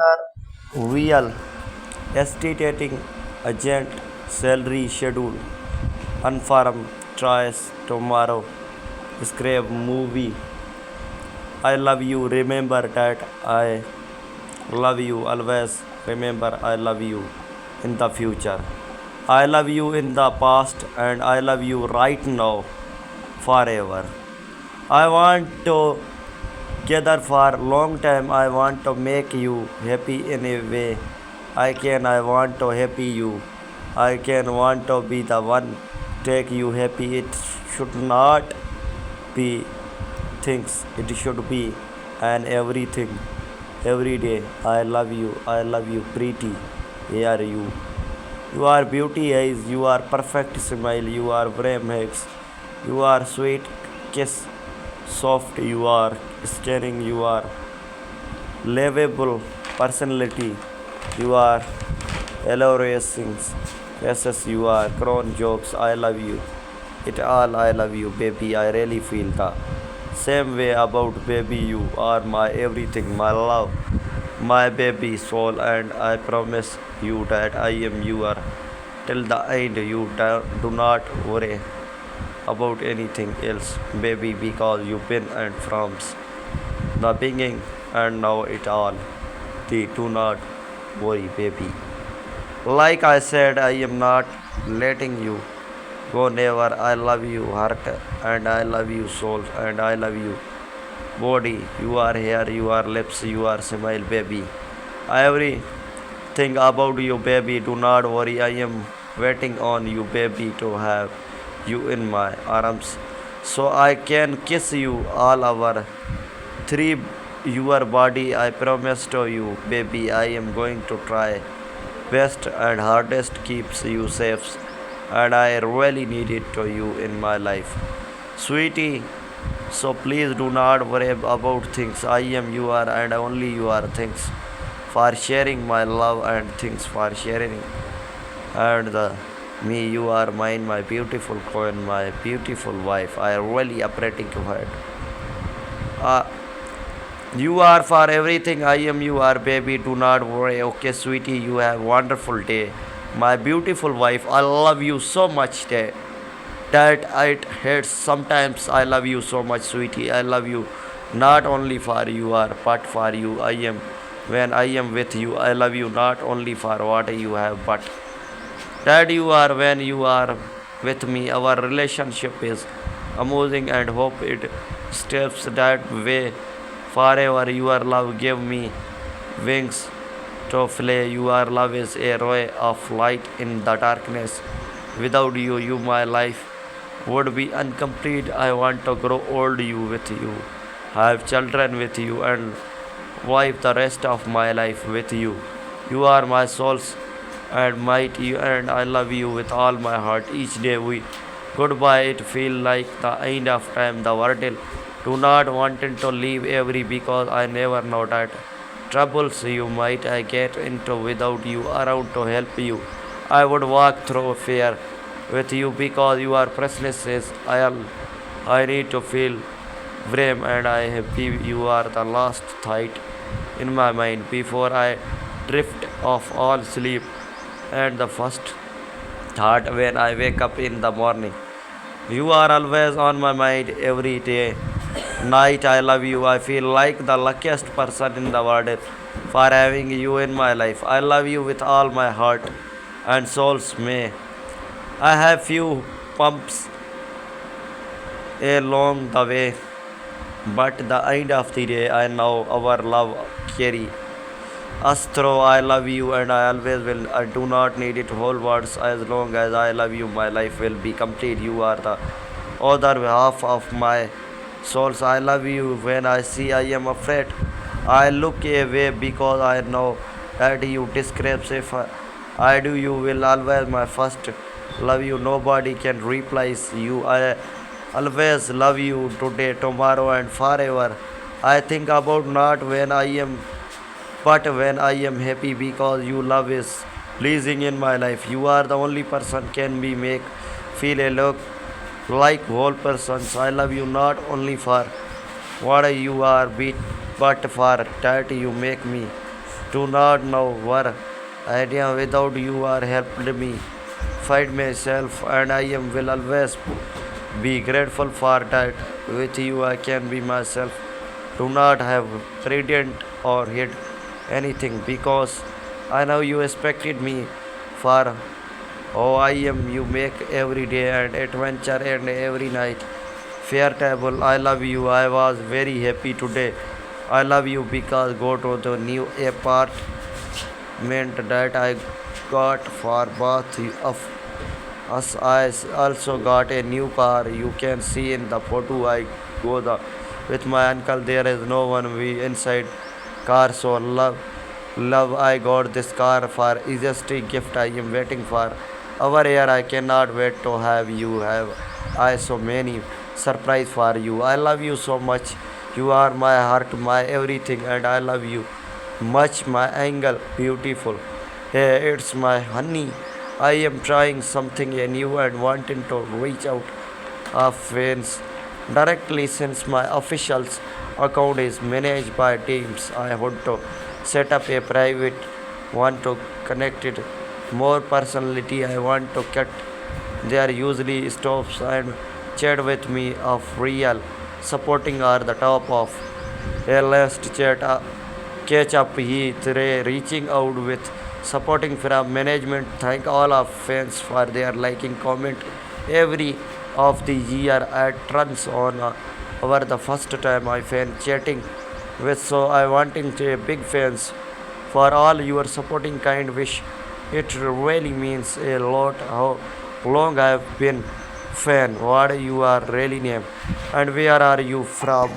are real estate agent, salary schedule, unfarm, choice, tomorrow, scrap movie. I love you, remember that I love you always, remember I love you in the future. I love you in the past and I love you right now, forever. I want to gather for a long time. I want to make you happy in a way I can. I want to happy you. I can want to be the one take you happy. It should not be things. It should be and everything. Every day. I love you. I love you pretty. Here you. You are beauty eyes. You are perfect smile. You are brave hugs. You are sweet kiss. Soft you are. Scaring you are. Lovable personality. You are hilarious faces. You are crown jokes. I love you. It all I love you, baby. I really feel the same way about baby. You are my everything, my love, my baby soul, and I promise you that I am your till the end. You do not worry about anything else, baby, because you've been and from the beginning and now it all. The do not worry, baby. Like I said, I am not letting you go never. I love you, heart, and I love you, soul, and I love you, body. You are here, you are lips, you are smile, baby. Everything about you, baby. Do not worry. I am waiting on you, baby, to have you in my arms so I can kiss you all over three your body. I promise to you, baby. I am going to try best and hardest keeps you safe, and I really need it to you in my life, sweetie. So please do not worry about things. I am you are and only you are. Thanks for sharing my love and thanks for sharing and the me. You are mine, my beautiful queen, my beautiful wife. I really appreciate it. Uh, you are for everything. I am you are, baby. Do not worry. Okay, sweetie, you have wonderful day. My beautiful wife, I love you so much day. That it hurts sometimes. I love you so much, sweetie. I love you not only for you are, but for you I am. When I am with you, I love you not only for what you have, but that you are when you are with me. Our relationship is amazing and hope it stays that way forever. Your love gave me wings to fly. Your love is a ray of light in the darkness. Without you, my life would be incomplete. I want to grow old you with you, have children with you, and wipe the rest of my life with you. You are my soul's and might you and I love you with all my heart. Each day we goodbye it feel like the end of time. The world do not want to leave every because I never know that troubles you might I get into without you around to help you. I would walk through fear with you because your presence is I need to feel brave and I happy. You are the last thought in my mind before I drift off all sleep and the first thought when I wake up in the morning. You are always on my mind every day. Night, I love you. I feel like the luckiest person in the world for having you in my life. I love you with all my heart and souls. May I have few pumps along the way, but the end of the day, I know our love carry us through. I love you and I always will. I do not need it whole words. As long as I love you, my life will be complete. You are the other half of my souls. I love you when I see I am afraid. I look away because I know that you describe if I do you will always my first love you. Nobody can replace you. I always love you today, tomorrow and forever. I think about not when I am but when I am happy because you love is pleasing in my life. You are the only person can be make feel a look like whole persons. I love you not only for what you are but for that you make me Do not know where I am without you are helped me find myself, and I am will always be grateful for that. With you I can be myself. Do not have pretend or hid anything because I know you expected me for oh I am you make every day and adventure and every night. Fair table, I love you. I was very happy today. I love you because go to the new apartment that I got for both of us. I also got a new car. You can see in the photo I go with my uncle. There is no one we inside car. So love. I got this car for easiest gift. I am waiting for our year. I cannot wait to have you. Have I so many surprise for you. I love you so much. You are my heart, my everything, and I love you much. My angle, beautiful. Hey, it's my honey. I am trying something new and wanting to reach out of fans directly since my officials account is managed by teams. I want to set up a private one to connect it more personality. I want to cut there usually stops and chat with me of real supporting are the top of a last chat catch up he reaching out with supporting from management. Thank all of fans for their liking comment every of the year at runs on over the first time I fan chatting with, so I wanting to a big fans for all your supporting kind wish. It really means a lot how long I've been fan. What you are really name and where are you from?